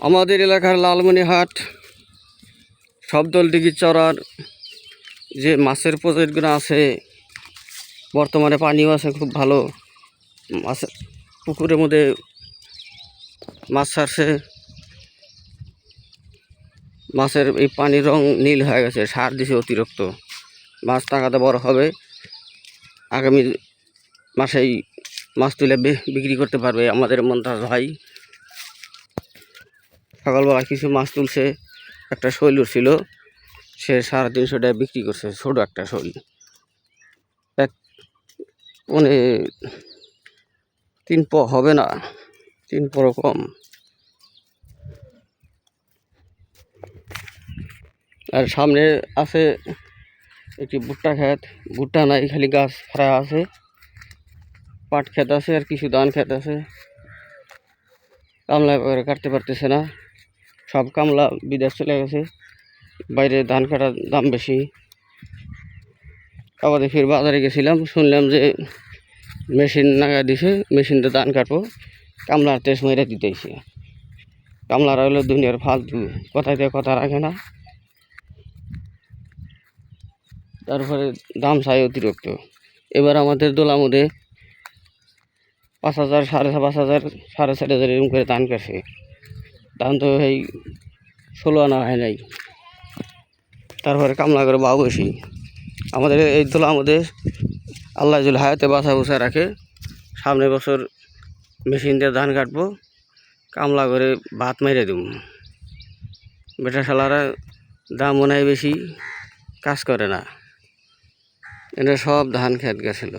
আমাদের এলাকার লালমনিহাট শব্দলদিঘি চড়ার যে মাছের প্রজেক্টগুলো আছে, বর্তমানে পানিও আছে খুব ভালো। মাছ পুকুরের মধ্যে মাছ ছাড়ছে, মাছের এই পানির রং নীল হয়ে গেছে, সার দিছে অতিরিক্ত। মাছ টাকাতে বড় হবে, আগামী মাসেই মাছ তুলে বিক্রি করতে পারবে আমাদের মন্তাজ ভাই। সকালবেলা কিছু মাছ তুলছে, একটা শৈল ছিল, সে 350 টাকা বিক্রি করছে, ছোট একটা শৈল। মানে 3 প হবে না, 3 পরও কম। আর সামনে আছে একটি ভুট্টা ক্ষেত, ভুট্টা নাই, খালি গাছ ফাড়া আছে। পাট ক্ষেত আছে আর কিছু ধান ক্ষেত আছে। কামলা কাটতে পারতেছে না, সব কামলা বিদেশ চলে গেছে, বাইরে ধান কাটার দাম বেশি। আবার ফির বাজারে গেছিলাম, শুনলাম যে মেশিন নাগা দিছে, মেশিনটা ধান কাটবো, কামলার তেজ মেরে দিতেছে। কামলারা হলো দুনিয়ার ফালতু, কথা দিয়ে কথা রাখে না, তারপরে দাম চাই অতিরিক্ত। এবার আমাদের দোলামুদে 5,000, 5,500, 4,500 এরকম করে ধান কাটছে। ধান তো এই 16 আনা হয় নাই, তারপরে কামলা করে বাউ বেশি। আমাদের এই দোলামুদে আল্লাহ জুল হায়াতে বাঁচা বুসা রাখে, সামনের বছর মেশিন দিয়ে ধান কাটবো, কামলা করে ভাত মেরে দেব। বেটা শালারা দাম মনে হয় বেশি, কাজ করে না। এটা সব ধান খেত গেছিল।